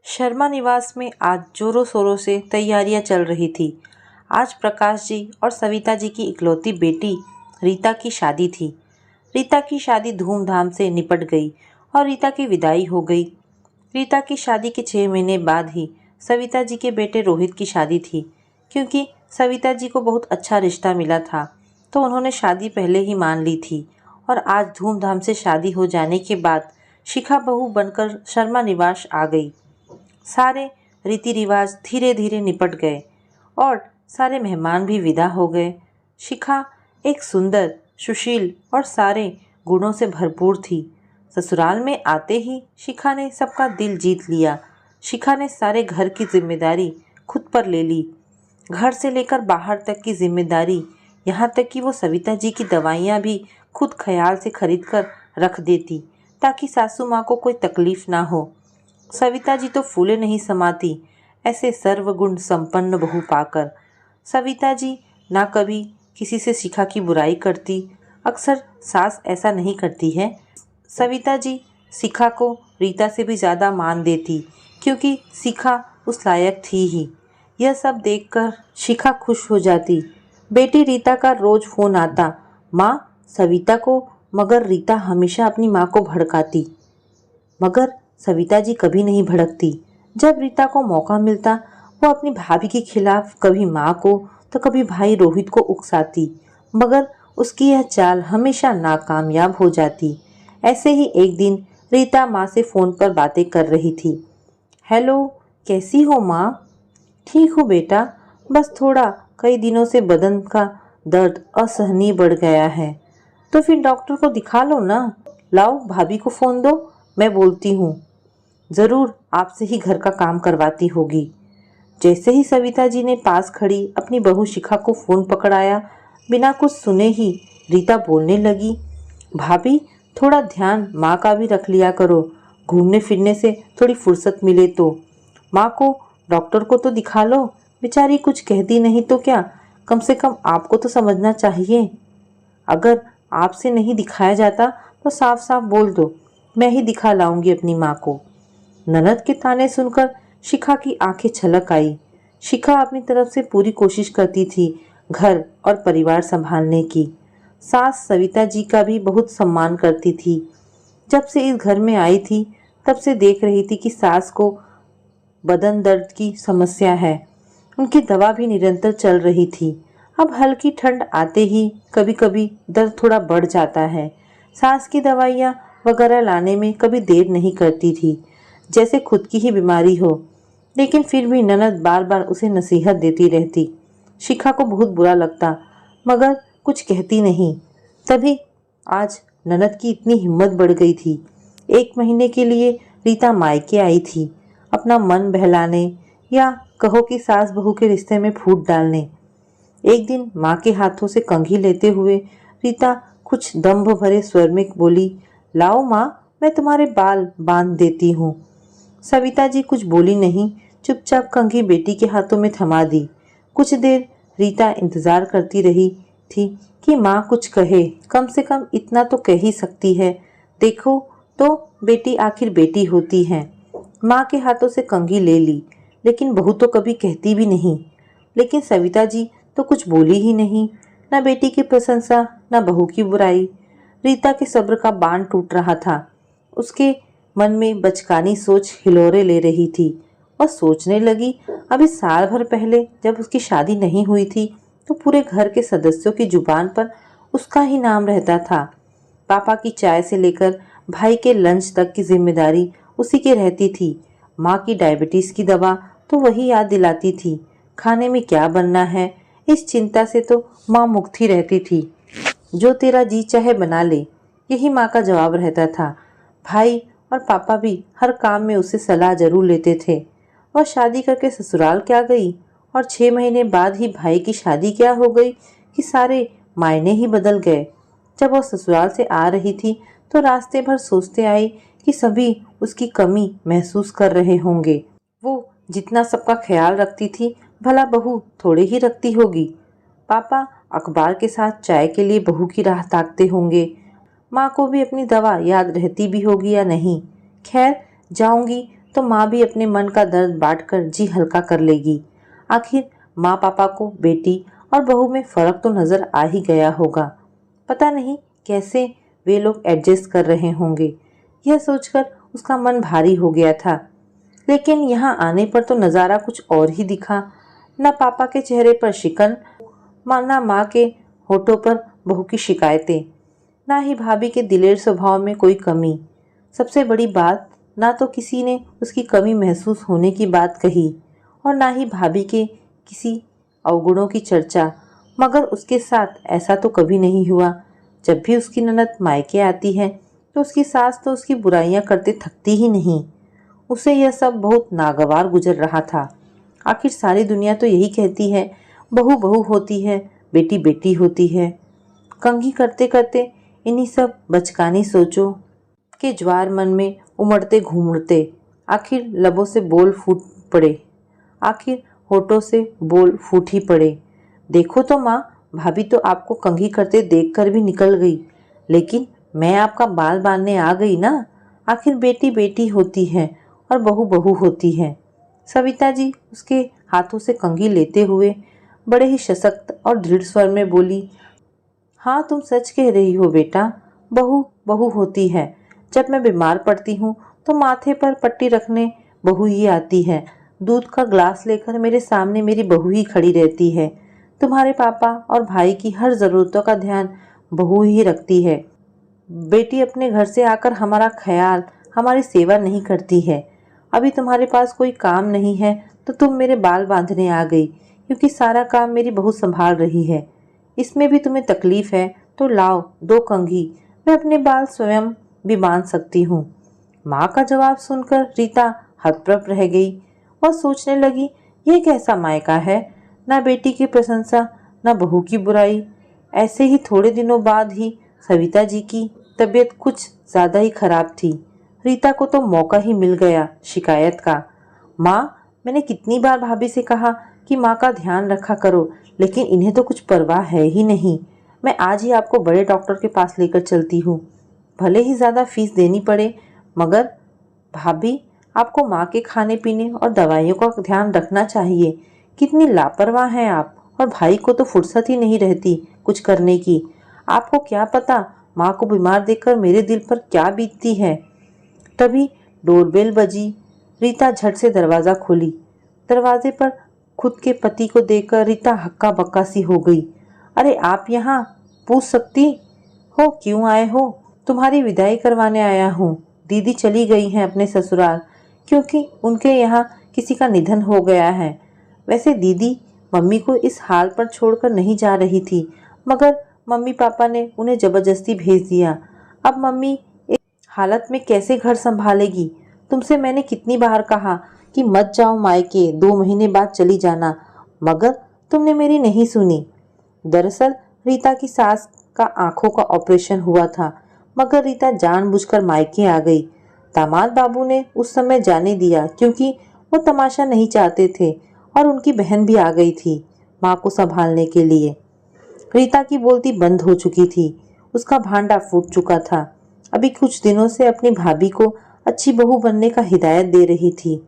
शर्मा निवास में आज जोरों शोरों से तैयारियां चल रही थी। आज प्रकाश जी और सविता जी की इकलौती बेटी रीता की शादी थी। रीता की शादी धूमधाम से निपट गई और रीता की विदाई हो गई। रीता की शादी के 6 महीने बाद ही सविता जी के बेटे रोहित की शादी थी। क्योंकि सविता जी को बहुत अच्छा रिश्ता मिला था तो उन्होंने शादी पहले ही मान ली थी। और आज धूमधाम से शादी हो जाने के बाद शिखा बहू बनकर शर्मा निवास आ गई। सारे रीति रिवाज धीरे धीरे निपट गए और सारे मेहमान भी विदा हो गए। शिखा एक सुंदर, सुशील और सारे गुणों से भरपूर थी। ससुराल में आते ही शिखा ने सबका दिल जीत लिया। शिखा ने सारे घर की जिम्मेदारी खुद पर ले ली। घर से लेकर बाहर तक की जिम्मेदारी, यहाँ तक कि वो सविता जी की दवाइयाँ भी खुद ख्याल से खरीद कर रख देती ताकि सासू माँ को कोई तकलीफ ना हो। सविता जी तो फूले नहीं समाती ऐसे सर्वगुण संपन्न बहू पाकर। सविता जी ना कभी किसी से शिखा की बुराई करती। अक्सर सास ऐसा नहीं करती है। सविता जी शिखा को रीता से भी ज़्यादा मान देती क्योंकि शिखा उस लायक थी ही। यह सब देखकर शिखा खुश हो जाती। बेटी रीता का रोज फोन आता, माँ सविता को, मगर रीता हमेशा अपनी माँ को भड़काती। मगर सविता जी कभी नहीं भड़कती। जब रीता को मौका मिलता वो अपनी भाभी के खिलाफ कभी माँ को तो कभी भाई रोहित को उकसाती, मगर उसकी यह चाल हमेशा नाकामयाब हो जाती। ऐसे ही एक दिन रीता माँ से फ़ोन पर बातें कर रही थी। हेलो, कैसी हो माँ? ठीक हूँ बेटा, बस थोड़ा कई दिनों से बदन का दर्द असहनीय बढ़ गया है। तो फिर डॉक्टर को दिखा लो ना। लाओ भाभी को फ़ोन दो, मैं बोलती हूँ। ज़रूर आपसे ही घर का काम करवाती होगी। जैसे ही सविता जी ने पास खड़ी अपनी बहू शिखा को फ़ोन पकड़ाया, बिना कुछ सुने ही रीता बोलने लगी, भाभी थोड़ा ध्यान माँ का भी रख लिया करो। घूमने फिरने से थोड़ी फुर्सत मिले तो। माँ को डॉक्टर को तो दिखा लो, बेचारी कुछ कहती नहीं तो क्या, कम से कम आपको तो समझना चाहिए। अगर आपसे नहीं दिखाया जाता तो साफ साफ बोल दो, मैं ही दिखा लाऊंगी अपनी माँ को। ननद के ताने सुनकर शिखा की आंखें छलक आई। शिखा अपनी तरफ से पूरी कोशिश करती थी घर और परिवार संभालने की। सास सविता जी का भी बहुत सम्मान करती थी। जब से इस घर में आई थी तब से देख रही थी कि सास को बदन दर्द की समस्या है। उनकी दवा भी निरंतर चल रही थी। अब हल्की ठंड आते ही कभी कभी दर्द थोड़ा बढ़ जाता है। सास की दवाइयाँ वगैरह लाने में कभी देर नहीं करती थी, जैसे खुद की ही बीमारी हो। लेकिन फिर भी ननद बार बार उसे नसीहत देती रहती। शिखा को बहुत बुरा लगता, मगर कुछ कहती नहीं। तभी आज ननद की इतनी हिम्मत बढ़ गई थी। 1 महीने के लिए रीता मायके आई थी, अपना मन बहलाने या कहो कि सास बहू के रिश्ते में फूट डालने। एक दिन माँ के हाथों से कंघी लेते हुए रीता कुछ दम्भ भरे स्वर में बोली, लाओ माँ, मैं तुम्हारे बाल बांध देती हूँ। सविता जी कुछ बोली नहीं, चुपचाप कंघी बेटी के हाथों में थमा दी। कुछ देर रीता इंतजार करती रही थी कि माँ कुछ कहे, कम से कम इतना तो कह ही सकती है। देखो तो बेटी आखिर बेटी होती है। माँ के हाथों से कंघी ले ली, लेकिन बहू तो कभी कहती भी नहीं। लेकिन सविता जी तो कुछ बोली ही नहीं, न बेटी की प्रशंसा न बहू की बुराई। रीता के सब्र का बांध टूट रहा था। उसके मन में बचकानी सोच हिलोरे ले रही थी और सोचने लगी, अभी साल भर पहले जब उसकी शादी नहीं हुई थी तो पूरे घर के सदस्यों की जुबान पर उसका ही नाम रहता था। पापा की चाय से लेकर भाई के लंच तक की जिम्मेदारी उसी की रहती थी। माँ की डायबिटीज की दवा तो वही याद दिलाती थी। खाने में क्या बनना है, इस चिंता से तो माँ मुक्त ही रहती थी। जो तेरा जी चाहे बना ले, यही माँ का जवाब रहता था। भाई और पापा भी हर काम में उससे सलाह जरूर लेते थे। और शादी करके ससुराल क्या गई और 6 महीने बाद ही भाई की शादी क्या हो गई कि सारे मायने ही बदल गए। जब वो ससुराल से आ रही थी तो रास्ते भर सोचते आई कि सभी उसकी कमी महसूस कर रहे होंगे। वो जितना सबका ख्याल रखती थी, भला बहू थोड़े ही रखती होगी। पापा अखबार के साथ चाय के लिए बहू की राह ताकते होंगे। माँ को भी अपनी दवा याद रहती भी होगी या नहीं। खैर, जाऊंगी तो माँ भी अपने मन का दर्द बांटकर जी हल्का कर लेगी। आखिर माँ पापा को बेटी और बहू में फर्क तो नजर आ ही गया होगा। पता नहीं कैसे वे लोग एडजस्ट कर रहे होंगे। यह सोचकर उसका मन भारी हो गया था। लेकिन यहाँ आने पर तो नज़ारा कुछ और ही दिखा। न पापा के चेहरे पर शिकन, ना माँ के होठों पर बहू की शिकायतें, ना ही भाभी के दिलेर स्वभाव में कोई कमी। सबसे बड़ी बात, ना तो किसी ने उसकी कमी महसूस होने की बात कही और ना ही भाभी के किसी अवगुणों की चर्चा। मगर उसके साथ ऐसा तो कभी नहीं हुआ। जब भी उसकी ननद मायके आती है तो उसकी सास तो उसकी बुराइयां करते थकती ही नहीं। उसे यह सब बहुत नागवार गुजर रहा था। आखिर सारी दुनिया तो यही कहती है, बहू बहू होती है, बेटी बेटी होती है। कंघी करते करते इन्हीं सब बचकानी सोचों के ज्वार मन में उमड़ते घूमते आखिर लबों से बोल फूट पड़े, आखिर होठों से बोल फूट ही पड़े। देखो तो माँ, भाभी तो आपको कंघी करते देखकर भी निकल गई, लेकिन मैं आपका बाल बांधने आ गई ना। आखिर बेटी बेटी होती है और बहू बहू होती है। सविता जी उसके हाथों से कंघी लेते हुए बड़े ही सशक्त और दृढ़ स्वर में बोली, हाँ तुम सच कह रही हो बेटा, बहू बहू होती है। जब मैं बीमार पड़ती हूँ तो माथे पर पट्टी रखने बहू ही आती है। दूध का ग्लास लेकर मेरे सामने मेरी बहू ही खड़ी रहती है। तुम्हारे पापा और भाई की हर ज़रूरतों का ध्यान बहू ही रखती है। बेटी अपने घर से आकर हमारा ख्याल, हमारी सेवा नहीं करती है। अभी तुम्हारे पास कोई काम नहीं है तो तुम मेरे बाल बांधने आ गई, क्योंकि सारा काम मेरी बहू संभाल रही है। इसमें भी तुम्हें तकलीफ है तो लाओ दो कंघी, मैं अपने बाल स्वयं भी बांध सकती हूँ। माँ का जवाब सुनकर रीता हतप्रभ रह गई। वह सोचने लगी, यह कैसा मायका है, ना बेटी की प्रशंसा ना बहू की बुराई। ऐसे ही थोड़े दिनों बाद ही सविता जी की तबीयत कुछ ज्यादा ही खराब थी। रीता को तो मौका ही मिल गया शिकायत का। माँ, मैंने कितनी बार भाभी से कहा कि माँ का ध्यान रखा करो, लेकिन इन्हें तो कुछ परवाह है ही नहीं। मैं आज ही आपको बड़े डॉक्टर के पास लेकर चलती हूँ, भले ही ज़्यादा फीस देनी पड़े। मगर भाभी, आपको माँ के खाने पीने और दवाइयों का ध्यान रखना चाहिए। कितनी लापरवाह हैं आप, और भाई को तो फुर्सत ही नहीं रहती कुछ करने की। आपको क्या पता माँ को बीमार देखकर मेरे दिल पर क्या बीतती है। तभी डोरबेल बजी। रीता झट से दरवाज़ा खोली। दरवाजे पर खुद के पति को देखकर रीता हक्का बक्का सी हो गई। अरे आप यहाँ, पूछ सकती हो क्यों आए हो? तुम्हारी विदाई करवाने आया हूँ। दीदी चली गई हैं अपने ससुराल, क्योंकि उनके यहाँ किसी का निधन हो गया है। वैसे दीदी मम्मी को इस हाल पर छोड़कर नहीं जा रही थी, मगर मम्मी पापा ने उन्हें जबरदस्ती भेज दिया। अब मम्मी इस हालत में कैसे घर संभालेगी? तुमसे मैंने कितनी बार कहा कि मत जाओ मायके, 2 महीने बाद चली जाना, मगर तुमने मेरी नहीं सुनी। दरअसल रीता की सास का आंखों का ऑपरेशन हुआ था, मगर रीता जानबूझकर मायके आ गई। दामाद बाबू ने उस समय जाने दिया, क्योंकि वो तमाशा नहीं चाहते थे, और उनकी बहन भी आ गई थी माँ को संभालने के लिए। रीता की बोलती बंद हो चुकी थी, उसका भांडा फूट चुका था। अभी कुछ दिनों से अपनी भाभी को अच्छी बहू बनने का हिदायत दे रही थी।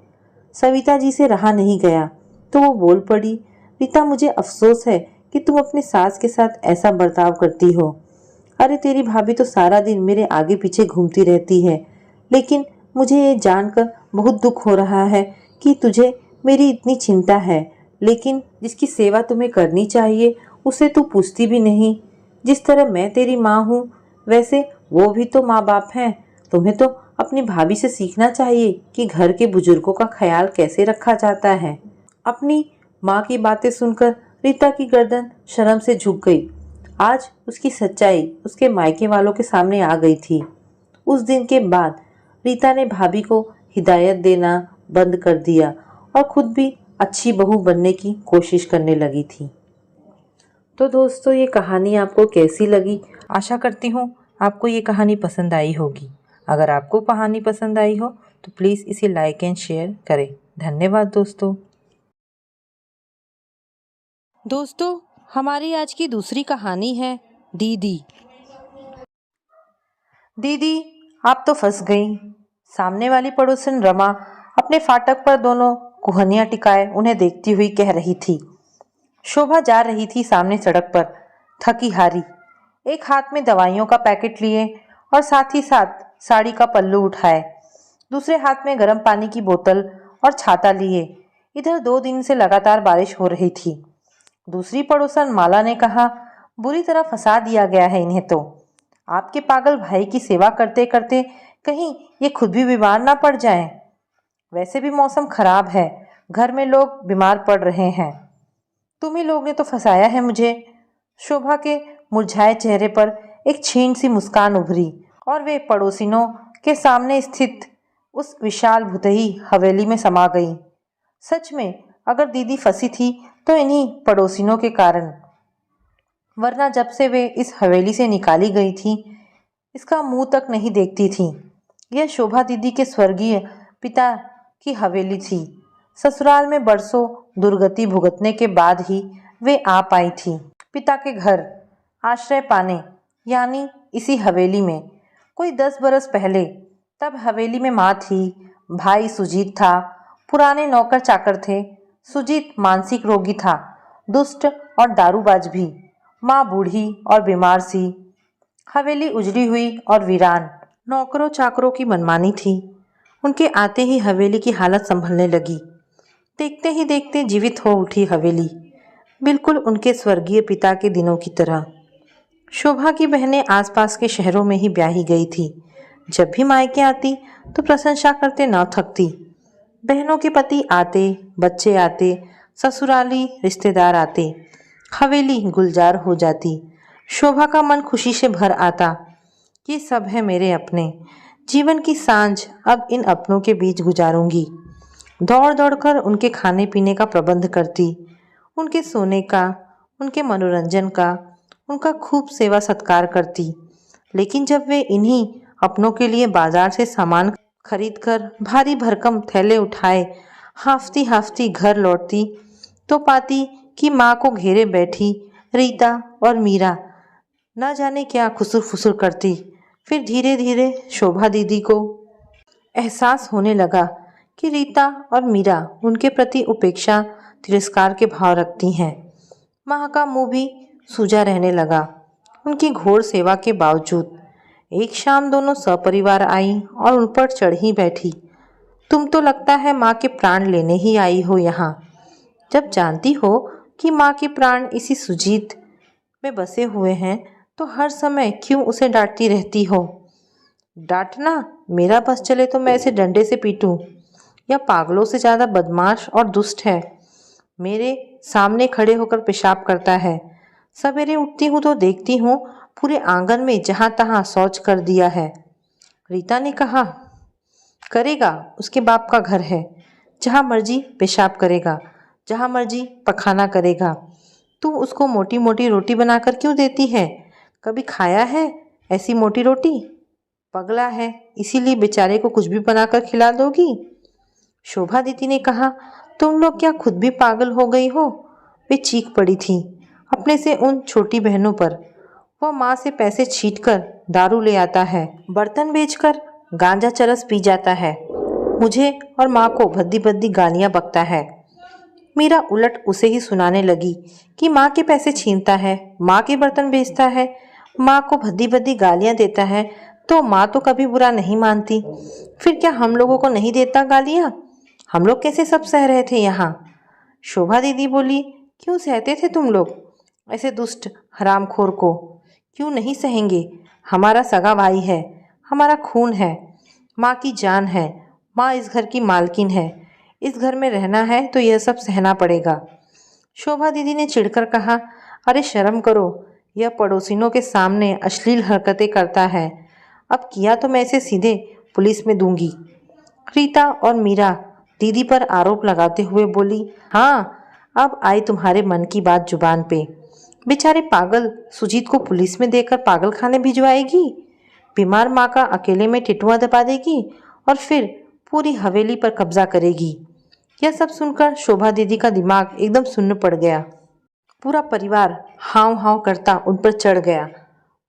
सविता जी से रहा नहीं गया तो वो बोल पड़ी, रीता मुझे अफसोस है कि तुम अपनी सास के साथ ऐसा बर्ताव करती हो। अरे तेरी भाभी तो सारा दिन मेरे आगे पीछे घूमती रहती है, लेकिन मुझे ये जानकर बहुत दुख हो रहा है कि तुझे मेरी इतनी चिंता है, लेकिन जिसकी सेवा तुम्हें करनी चाहिए उसे तू पूछती भी नहीं। जिस तरह मैं तेरी माँ हूँ, वैसे वो भी तो माँ बाप हैं। तुम्हें तो अपनी भाभी से सीखना चाहिए कि घर के बुजुर्गों का ख्याल कैसे रखा जाता है। अपनी माँ की बातें सुनकर रीता की गर्दन शर्म से झुक गई। आज उसकी सच्चाई उसके मायके वालों के सामने आ गई थी। उस दिन के बाद रीता ने भाभी को हिदायत देना बंद कर दिया और खुद भी अच्छी बहू बनने की कोशिश करने लगी थी। तो दोस्तों, ये कहानी आपको कैसी लगी? आशा करती हूँ आपको ये कहानी पसंद आई होगी। अगर आपको कहानी पसंद आई हो तो प्लीज़ इसे लाइक एंड शेयर करें। धन्यवाद दोस्तों। दोस्तों, हमारी आज की दूसरी कहानी है दीदी। दीदी, आप तो फंस गई। सामने वाली पड़ोसन रमा अपने फाटक पर दोनों कुहनियां टिकाए उन्हें देखती हुई कह रही थी। शोभा जा रही थी सामने सड़क पर, थकी हारी, एक हाथ में दवाइयों का पैकेट लिए और साथ ही साथ साड़ी का पल्लू उठाए, दूसरे हाथ में गर्म पानी की बोतल और छाता लिए। इधर 2 दिन से लगातार बारिश हो रही थी। दूसरी पड़ोसन माला ने कहा, बुरी तरह फंसा दिया गया है इन्हें तो। आपके पागल भाई की सेवा करते करते कहीं ये खुद भी बीमार ना पड़ जाएं। वैसे भी मौसम खराब है, घर में लोग बीमार पड़ रहे हैं। तुम ही लोग ने तो फंसाया है मुझे। शोभा के मुरझाए चेहरे पर एक क्षीण सी मुस्कान उभरी और वे पड़ोसिनों के सामने स्थित उस विशाल भुतही हवेली में समा गई। सच में अगर दीदी फंसी थी तो इन्हीं पड़ोसिनों के कारण, वरना जब से वे इस हवेली से निकाली गई थी इसका मुंह तक नहीं देखती थी। यह शोभा दीदी के स्वर्गीय पिता की हवेली थी। ससुराल में बरसों दुर्गति भुगतने के बाद ही वे आ पाई थी पिता के घर आश्रय पाने, यानी इसी हवेली में। कोई 10 बरस पहले तब हवेली में माँ थी, भाई सुजीत था, पुराने नौकर चाकर थे। सुजीत मानसिक रोगी था, दुष्ट और दारूबाज भी। माँ बूढ़ी और बीमार सी। हवेली उजड़ी हुई और वीरान। नौकरों चाकरों की मनमानी थी। उनके आते ही हवेली की हालत संभलने लगी। देखते ही देखते जीवित हो उठी हवेली, बिल्कुल उनके स्वर्गीय पिता के दिनों की तरह। शोभा की बहनें आसपास के शहरों में ही ब्याही गई थी। जब भी मायके आती तो प्रशंसा करते न थकती। बहनों के पति आते, बच्चे आते, ससुराली रिश्तेदार आते, हवेली गुलजार हो जाती। शोभा का मन खुशी से भर आता। ये सब है मेरे अपने। जीवन की सांझ अब इन अपनों के बीच गुजारूंगी। दौड़ दौड़ कर उनके खाने पीने का प्रबंध करती, उनके सोने का, उनके मनोरंजन का, उनका खूब सेवा सत्कार करती। लेकिन जब वे इन्हीं अपनों के लिए बाजार से सामान खरीद कर भारी भरकम थैले उठाए हाफती हाफती घर लौटती तो पाती कि माँ को घेरे बैठी रीता और मीरा न जाने क्या खुसुर फुसुर करती। फिर धीरे धीरे शोभा दीदी को एहसास होने लगा कि रीता और मीरा उनके प्रति उपेक्षा तिरस्कार के भाव रखती हैं। माँ का मुंह भी सूजा रहने लगा उनकी घोर सेवा के बावजूद। एक शाम दोनों सपरिवार आई और उन पर चढ़ ही बैठी। तुम तो लगता है माँ के प्राण लेने ही आई हो यहाँ, जब जानती हो कि माँ के प्राण इसी सुजीत में बसे हुए हैं तो हर समय क्यों उसे डांटती रहती हो। डांटना मेरा बस चले तो मैं इसे डंडे से पीटूं, या पागलों से ज़्यादा बदमाश और दुष्ट है। मेरे सामने खड़े होकर पेशाब करता है। सवेरे उठती हूँ तो देखती हूँ पूरे आंगन में जहाँ तहाँ शौच कर दिया है। रीता ने कहा, करेगा, उसके बाप का घर है, जहाँ मर्जी पेशाब करेगा, जहाँ मर्जी पखाना करेगा। तू उसको मोटी मोटी रोटी बनाकर क्यों देती है? कभी खाया है ऐसी मोटी रोटी? पगला है इसीलिए बेचारे को कुछ भी बनाकर खिला दोगी। शोभा दीदी ने कहा, तुम लोग क्या खुद भी पागल हो गई हो? वे चीख पड़ी थी अपने से उन छोटी बहनों पर। वह माँ से पैसे छीट कर दारू ले आता है, बर्तन बेचकर गांजा चरस पी जाता है, मुझे और माँ को भद्दी भद्दी गालियाँ बकता है। मीरा उलट उसे ही सुनाने लगी कि माँ के पैसे छीनता है, माँ के बर्तन बेचता है, माँ को भद्दी भद्दी गालियाँ देता है, तो माँ तो कभी बुरा नहीं मानती। फिर क्या हम लोगों को नहीं देता गालियाँ? हम लोग कैसे सब सह रहे थे यहाँ? शोभा दीदी बोली, क्यों सहते थे तुम लोग ऐसे दुष्ट हरामखोर को? क्यों नहीं सहेंगे? हमारा सगा भाई है, हमारा खून है, माँ की जान है, माँ इस घर की मालकिन है, इस घर में रहना है तो यह सब सहना पड़ेगा। शोभा दीदी ने चिढ़कर कहा, अरे शर्म करो, यह पड़ोसिनों के सामने अश्लील हरकतें करता है, अब किया तो मैं इसे सीधे पुलिस में दूंगी। रीता और मीरा दीदी पर आरोप लगाते हुए बोली, हाँ, अब आई तुम्हारे मन की बात जुबान पे। बेचारे पागल सुजीत को पुलिस में देकर पागल खाने भिजवाएगी, बीमार माँ का अकेले में टिटुआ दबा देगी और फिर पूरी हवेली पर कब्जा करेगी। यह सब सुनकर शोभा दीदी का दिमाग एकदम सुन्न पड़ गया। पूरा परिवार हाव हाव करता उन पर चढ़ गया,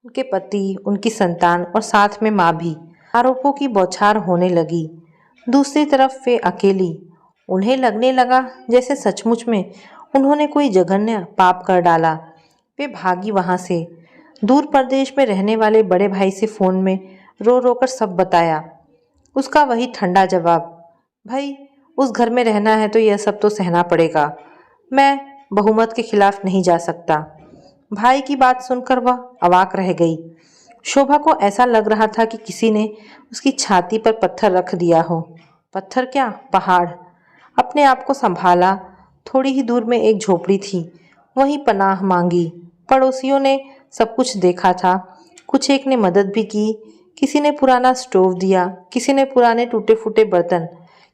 उनके पति, उनकी संतान और साथ में माँ भी। आरोपों की बौछार होने लगी। दूसरी तरफ वे अकेली। उन्हें लगने लगा जैसे सचमुच में उन्होंने कोई जघन्य पाप कर डाला। वे भागी वहां से। दूर प्रदेश में रहने वाले बड़े भाई से फोन में रो रो कर सब बताया। उसका वही ठंडा जवाब, भाई उस घर में रहना है तो यह सब तो सहना पड़ेगा। मैं बहुमत के खिलाफ नहीं जा सकता। भाई की बात सुनकर वह अवाक रह गई। शोभा को ऐसा लग रहा था कि किसी ने उसकी छाती पर पत्थर रख दिया हो। पत्थर क्या, पहाड़। अपने आप को संभाला। थोड़ी ही दूर में एक झोपड़ी थी, वहीं पनाह मांगी। पड़ोसियों ने सब कुछ देखा था, कुछ एक ने मदद भी की। किसी ने पुराना स्टोव दिया, किसी ने पुराने टूटे फूटे बर्तन,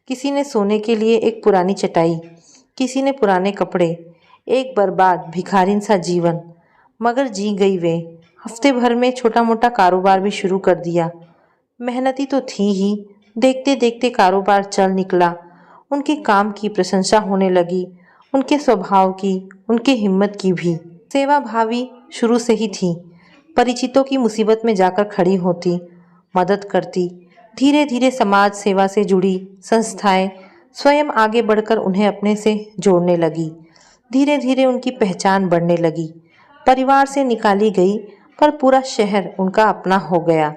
किसी ने सोने के लिए एक पुरानी चटाई, किसी ने पुराने कपड़े। एक बर्बाद भिखारिन सा जीवन, मगर जी गई वे। हफ्ते भर में छोटा मोटा कारोबार भी शुरू कर दिया। मेहनती तो थी ही, देखते देखते कारोबार चल निकला। उनके काम की प्रशंसा होने लगी, उनके स्वभाव की, उनके हिम्मत की भी। सेवा भावी शुरू से ही थी। परिचितों की मुसीबत में जाकर खड़ी होती, मदद करती। धीरे धीरे समाज सेवा से जुड़ी संस्थाएं स्वयं आगे बढ़कर उन्हें अपने से जोड़ने लगी। धीरे धीरे उनकी पहचान बढ़ने लगी। परिवार से निकाली गई पर पूरा शहर उनका अपना हो गया।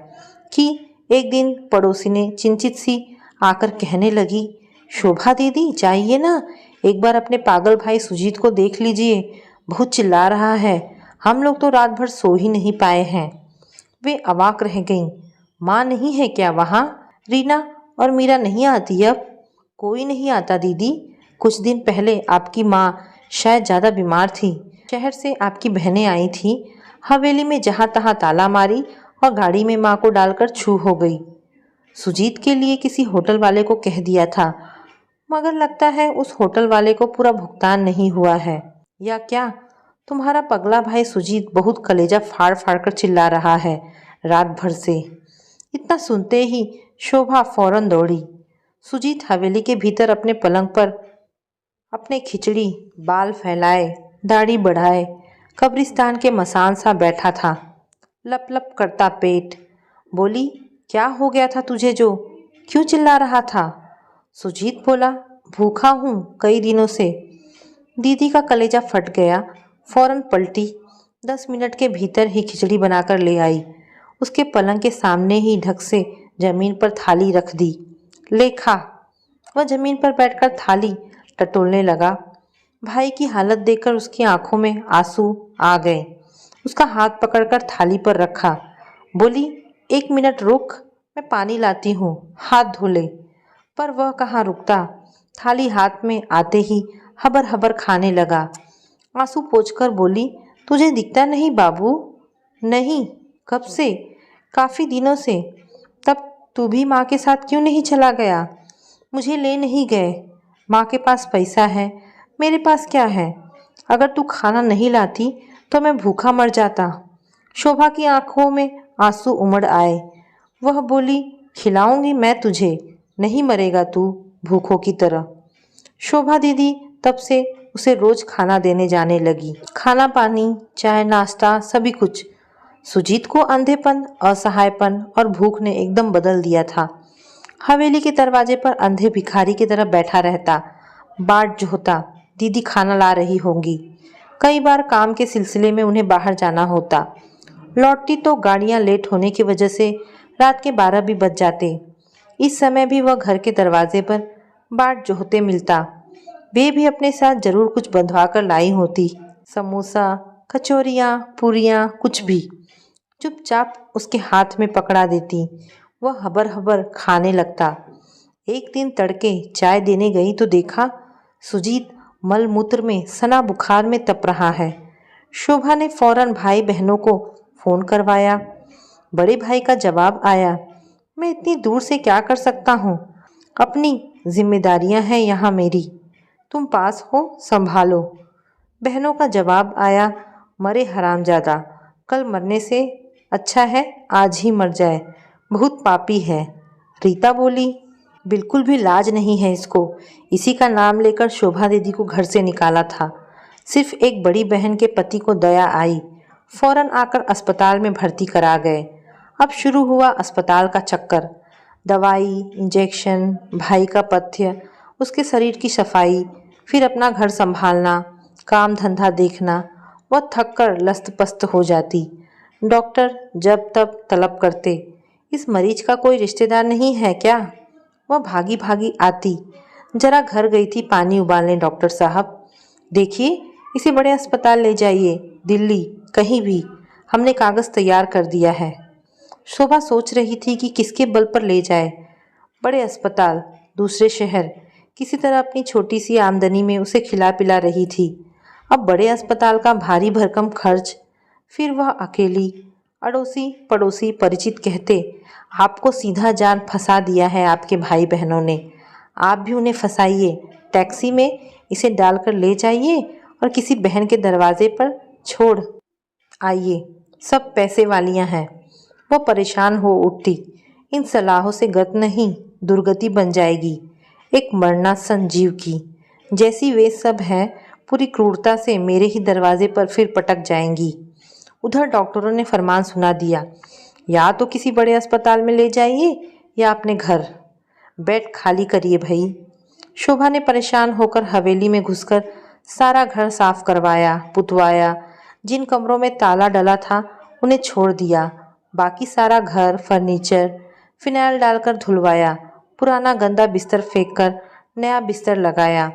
कि एक दिन पड़ोसी ने चिंतित सी आकर कहने लगी, शोभा दीदी चाहिए ना, एक बार अपने पागल भाई सुजीत को देख लीजिए, बहुत चिल्ला रहा है। हम लोग तो रात भर सो ही नहीं पाए हैं। वे अवाक रह गईं। माँ नहीं है क्या वहाँ? रीना और मीरा नहीं आती अब? कोई नहीं आता दीदी। कुछ दिन पहले आपकी माँ शायद ज़्यादा बीमार थी। शहर से आपकी बहनें आई थी, हवेली में जहाँ तहाँ ताला मारी और गाड़ी में माँ को डालकर छू हो गई। सुजीत के लिए किसी होटल वाले को कह दिया था, मगर लगता है उस होटल वाले को पूरा भुगतान नहीं हुआ है। या क्या? तुम्हारा पगला भाई सुजीत बहुत कलेजा फाड़ फाड़ कर चिल्ला रहा है रात भर से। इतना सुनते ही शोभा फौरन दौड़ी। सुजीत हवेली के भीतर अपने पलंग पर अपने खिचड़ी बाल फैलाए, दाढ़ी बढ़ाए, कब्रिस्तान के मसान सा बैठा था, लप लप करता पेट। बोली, क्या हो गया था तुझे जो क्यों चिल्ला रहा था? सुजीत बोला, भूखा हूँ कई दिनों से। दीदी का कलेजा फट गया। फौरन पलटी। 10 मिनट के भीतर ही खिचड़ी बनाकर ले आई। उसके पलंग के सामने ही ढक से जमीन पर थाली रख दी। ले खा। वह जमीन पर बैठकर थाली टटोलने लगा। भाई की हालत देखकर उसकी आंखों में आंसू आ गए। उसका हाथ पकड़कर थाली पर रखा। बोली, 1 मिनट रुक, मैं पानी लाती हूँ, हाथ धो ले। पर वह कहाँ रुकता। थाली हाथ में आते ही हबर हबर खाने लगा। आंसू पोंछकर बोली, तुझे दिखता नहीं बाबू? नहीं। कब से? काफ़ी दिनों से। तब तू भी माँ के साथ क्यों नहीं चला गया? मुझे ले नहीं गए। माँ के पास पैसा है, मेरे पास क्या है? अगर तू खाना नहीं लाती तो मैं भूखा मर जाता। शोभा की आंखों में आंसू उमड़ आए। वह बोली, खिलाऊंगी मैं तुझे, नहीं मरेगा तू भूखों की तरह। शोभा दीदी तब से उसे रोज खाना देने जाने लगी। खाना पानी, चाय नाश्ता, सभी कुछ। सुजीत को अंधेपन, असहायपन और भूख ने एकदम बदल दिया था। हवेली के दरवाजे पर अंधे भिखारी की तरह बैठा रहता, बाट जोहता, दीदी खाना ला रही होंगी। कई बार काम के सिलसिले में उन्हें बाहर जाना होता। लौटती तो गाड़ियां लेट होने की वजह से रात के 12 भी बज जाते। इस समय भी वह घर के दरवाजे पर बाट जोहते मिलता। वे भी अपने साथ जरूर कुछ बंधवा कर लाई होती, समोसा, कचौरियाँ, पूरियाँ, कुछ भी। चुपचाप उसके हाथ में पकड़ा देती। वह हबर हबर खाने लगता। एक दिन तड़के चाय देने गई तो देखा सुजीत मल मूत्र में सना बुखार में तप रहा है। शोभा ने फौरन भाई बहनों को फोन करवाया। बड़े भाई का जवाब आया, मैं इतनी दूर से क्या कर सकता हूँ, अपनी जिम्मेदारियां हैं यहाँ मेरी, तुम पास हो संभालो। बहनों का जवाब आया, मरे हरामजादा, कल मरने से अच्छा है आज ही मर जाए, बहुत पापी है। रीता बोली, बिल्कुल भी लाज नहीं है इसको। इसी का नाम लेकर शोभा दीदी को घर से निकाला था। सिर्फ एक बड़ी बहन के पति को दया आई, फौरन आकर अस्पताल में भर्ती करा गए। अब शुरू हुआ अस्पताल का चक्कर। दवाई, इंजेक्शन, भाई का पथ्य, उसके शरीर की सफाई, फिर अपना घर संभालना, काम धंधा देखना। वह थक कर लस्त-पस्त हो जाती। डॉक्टर जब तब तलब करते, इस मरीज का कोई रिश्तेदार नहीं है क्या? वह भागी भागी आती। जरा घर गई थी पानी उबालने डॉक्टर साहब। देखिए, इसे बड़े अस्पताल ले जाइए, दिल्ली, कहीं भी। हमने कागज तैयार कर दिया है। शोभा सोच रही थी कि किसके बल पर ले जाए। बड़े अस्पताल, दूसरे शहर, किसी तरह अपनी छोटी सी आमदनी में उसे खिला पिला रही थी। अब बड़े अस्पताल का भारी भरकम खर्च, फिर वह अकेली। अड़ोसी पड़ोसी परिचित कहते, आपको सीधा जान फंसा दिया है आपके भाई बहनों ने। आप भी उन्हें फंसाइए, टैक्सी में इसे डालकर ले जाइए और किसी बहन के दरवाजे पर छोड़ आइए। सब पैसे वालियां हैं। वह परेशान हो उठती। इन सलाहों से गत नहीं, दुर्गति बन जाएगी, एक मरणासन जीव की। जैसी वे सब हैं, पूरी क्रूरता से मेरे ही दरवाजे पर फिर पटक जाएंगी। उधर डॉक्टरों ने फरमान सुना दिया, या तो किसी बड़े अस्पताल में ले जाइए या अपने घर। बेड खाली करिए भई। शोभा ने परेशान होकर हवेली में घुसकर सारा घर साफ करवाया, पुतवाया। जिन कमरों में ताला डला था उन्हें छोड़ दिया। बाकी सारा घर, फर्नीचर फिनाइल डालकर धुलवाया। पुराना गंदा बिस्तर फेंक कर नया बिस्तर लगाया।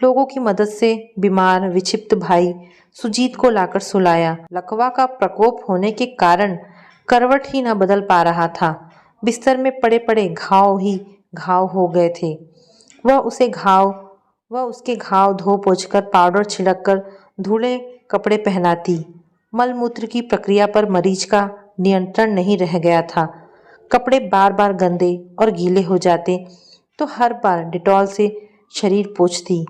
लोगों की मदद से बीमार विक्षिप्त भाई सुजीत को लाकर सुलाया। लकवा का प्रकोप होने के कारण करवट ही न बदल पा रहा था। बिस्तर में पड़े पड़े घाव ही घाव हो गए थे। वह उसके घाव धो पोंछकर पाउडर छिड़क कर धुले कपड़े पहनाती। मलमूत्र की प्रक्रिया पर मरीज का नियंत्रण नहीं रह गया था। कपड़े बार बार गंदे और गीले हो जाते तो हर बार डिटॉल से शरीर पोंछती।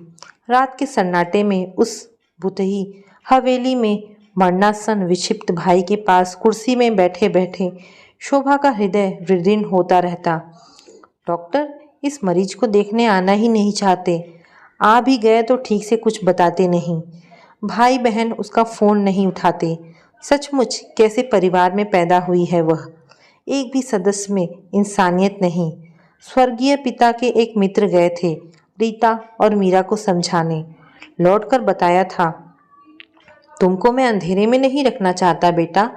रात के सन्नाटे में उस भुतही हवेली में मरणासन विक्षिप्त भाई के पास कुर्सी में बैठे बैठे शोभा का हृदय विदीर्ण होता रहता। डॉक्टर इस मरीज को देखने आना ही नहीं चाहते। आ भी गए तो ठीक से कुछ बताते नहीं। भाई बहन उसका फ़ोन नहीं उठाते। सचमुच कैसे परिवार में पैदा हुई है वह। एक भी सदस्य में इंसानियत नहीं। स्वर्गीय पिता के एक मित्र गए थे रीता और मीरा को समझाने। लौटकर बताया था, तुमको मैं अंधेरे में नहीं रखना चाहता बेटा।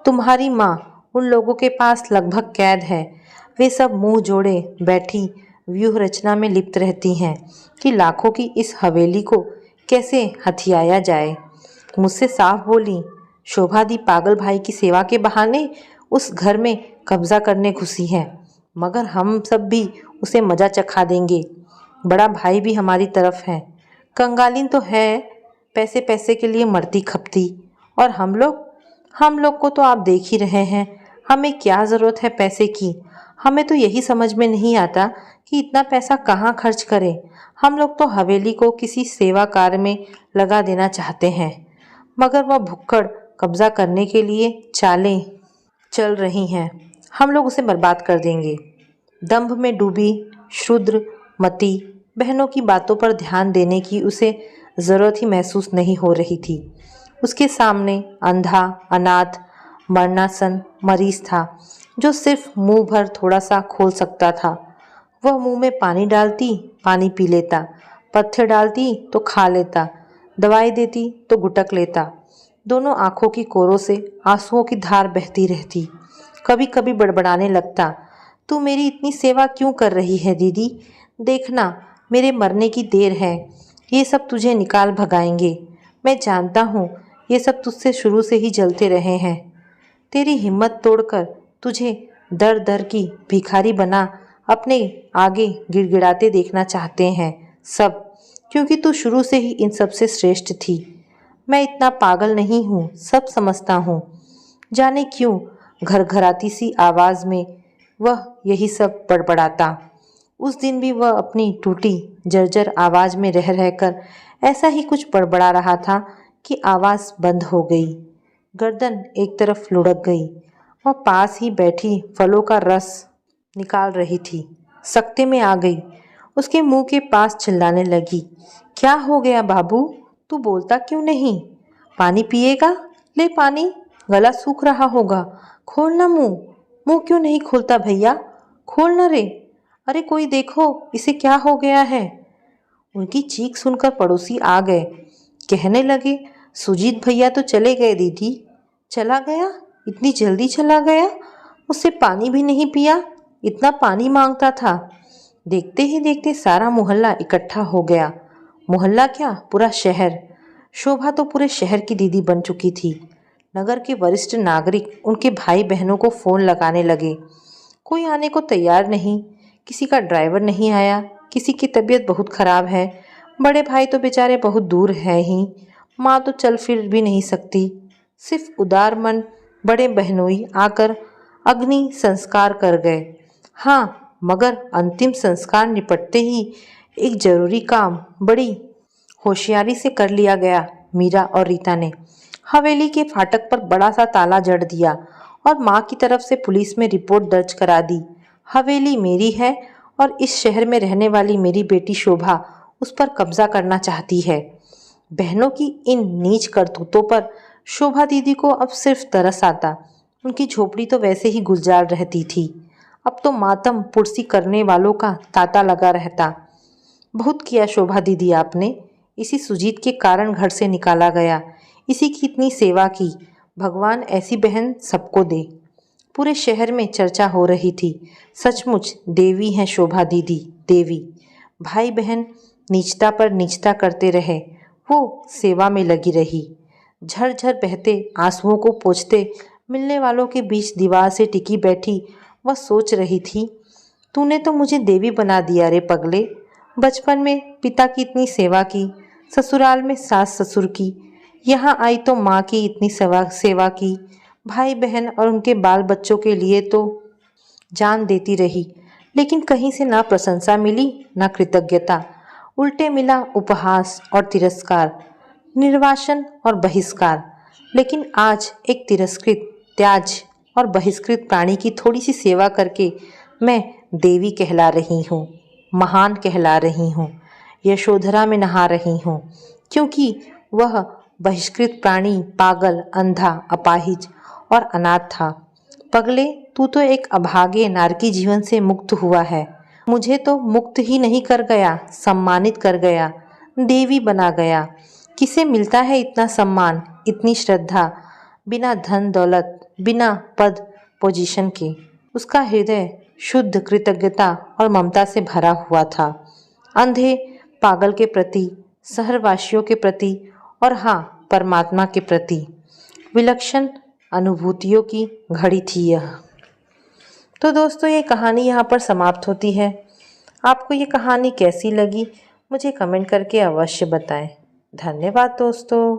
तुम्हारी माँ उन लोगों के पास लगभग कैद है। वे सब मुंह जोड़े बैठी व्यूह रचना में लिप्त रहती हैं कि लाखों की इस हवेली को कैसे हथियाया जाए। मुझसे साफ बोली, शोभा दी पागल भाई की सेवा के बहाने उस घर में कब्जा करने घुसी है, मगर हम सब भी उसे मजा चखा देंगे। बड़ा भाई भी हमारी तरफ है। कंगालिन तो है, पैसे पैसे के लिए मरती खपती। और हम लोग को तो आप देख ही रहे हैं। हमें क्या ज़रूरत है पैसे की। हमें तो यही समझ में नहीं आता कि इतना पैसा कहाँ खर्च करें। हम लोग तो हवेली को किसी सेवा कार्य में लगा देना चाहते हैं, मगर वह भुक्कड़ कब्जा करने के लिए चालें चल रही हैं। हम लोग उसे बर्बाद कर देंगे। दंभ में डूबी क्षुद्र मती बहनों की बातों पर ध्यान देने की उसे ज़रूरत ही महसूस नहीं हो रही थी। उसके सामने अंधा अनाथ मरणासन मरीज था जो सिर्फ मुंह भर थोड़ा सा खोल सकता था। वह मुंह में पानी डालती, पानी पी लेता, पत्थर डालती तो खा लेता, दवाई देती तो गुटक लेता। दोनों आंखों की कोरों से आंसुओं की धार बहती रहती। कभी कभी बड़बड़ाने लगता, तू मेरी इतनी सेवा क्यों कर रही है दीदी? देखना, मेरे मरने की देर है। ये सब तुझे निकाल भगाएंगे। मैं जानता हूँ ये सब तुझसे शुरू से ही जलते रहे हैं। तेरी हिम्मत तोड़कर तुझे दर दर की भिखारी बना अपने आगे गिड़गिड़ाते देखना चाहते हैं सब, क्योंकि तू शुरू से ही इन सब से श्रेष्ठ थी। मैं इतना पागल नहीं हूँ, सब समझता हूँ। जाने क्यों घरघराती सी आवाज़ में वह यही सब बड़बड़ाता। उस दिन भी वह अपनी टूटी जर्जर आवाज़ में रह रहकर ऐसा ही कुछ बड़बड़ा रहा था कि आवाज़ बंद हो गई। गर्दन एक तरफ लुढ़क गई। वह पास ही बैठी फलों का रस निकाल रही थी। सकते में आ गई। उसके मुंह के पास चिल्लाने लगी, क्या हो गया बाबू? तू बोलता क्यों नहीं? पानी पिएगा? ले पानी, गला सूख रहा होगा। खोल ना मुंह। मुंह क्यों नहीं खोलता भैया? खोल न रे, अरे कोई देखो, इसे क्या हो गया है। उनकी चीख सुनकर पड़ोसी आ गए। कहने लगे, सुजीत भैया तो चले गए दीदी। चला गया? इतनी जल्दी चला गया? मुझसे पानी भी नहीं पिया, इतना पानी मांगता था। देखते ही देखते सारा मोहल्ला इकट्ठा हो गया। मोहल्ला क्या, पूरा शहर। शोभा तो पूरे शहर की दीदी बन चुकी थी। नगर के वरिष्ठ नागरिक उनके भाई बहनों को फ़ोन लगाने लगे। कोई आने को तैयार नहीं, किसी का ड्राइवर नहीं आया, किसी की तबीयत बहुत ख़राब है, बड़े भाई तो बेचारे बहुत दूर हैं ही, माँ तो चल फिर भी नहीं सकती। सिर्फ उदार मन बड़े बहनोई आकर अग्नि संस्कार कर गए। हाँ, मगर अंतिम संस्कार निपटते ही एक जरूरी काम बड़ी होशियारी से कर लिया गया। मीरा और रीता ने हवेली के फाटक पर बड़ा सा ताला जड़ दिया और माँ की तरफ से पुलिस में रिपोर्ट दर्ज करा दी। हवेली मेरी है और इस शहर में रहने वाली मेरी बेटी शोभा उस पर कब्जा करना चाहती है। बहनों की इन नीच करतूतों पर शोभा दीदी को अब सिर्फ तरस आता। उनकी झोपड़ी तो वैसे ही गुलजार रहती थी, अब तो मातम पुरसी करने वालों का तांता लगा रहता। बहुत किया शोभा दीदी आपने, इसी सुजीत के कारण घर से निकाला गया, इसी की इतनी सेवा की। भगवान ऐसी बहन सबको दे। पूरे शहर में चर्चा हो रही थी। सचमुच देवी हैं शोभा दीदी, देवी। भाई बहन नीचता पर नीचता करते रहे, वो सेवा में लगी रही। झरझर बहते आंसुओं को पोंछते मिलने वालों के बीच दीवार से टिकी बैठी वह सोच रही थी, तूने तो मुझे देवी बना दिया रे पगले। बचपन में पिता की इतनी सेवा की, ससुराल में सास ससुर की, यहाँ आई तो माँ की इतनी सेवा की, भाई बहन और उनके बाल बच्चों के लिए तो जान देती रही, लेकिन कहीं से ना प्रशंसा मिली ना कृतज्ञता। उल्टे मिला उपहास और तिरस्कार, निर्वासन और बहिष्कार। लेकिन आज एक तिरस्कृत, त्याज और बहिष्कृत प्राणी की थोड़ी सी सेवा करके मैं देवी कहला रही हूँ, महान कहला रही हूँ, यशोधरा में नहा रही हूँ, क्योंकि वह बहिष्कृत प्राणी पागल, अंधा, अपाहिज और अनाथ था। पगले, तू तो एक अभागे नारकी जीवन से मुक्त हुआ है। मुझे तो मुक्त ही नहीं कर गया, सम्मानित कर गया, देवी बना गया। किसे मिलता है इतना सम्मान, इतनी श्रद्धा, बिना धन दौलत, बिना पद पोजीशन के। उसका हृदय शुद्ध कृतज्ञता और ममता से भरा हुआ था, अंधे पागल के प्रति, शहरवासियों के प्रति और हाँ, परमात्मा के प्रति। विलक्षण अनुभूतियों की घड़ी थी यह। तो दोस्तों, ये कहानी यहाँ पर समाप्त होती है। आपको ये कहानी कैसी लगी मुझे कमेंट करके अवश्य बताएं। धन्यवाद दोस्तों।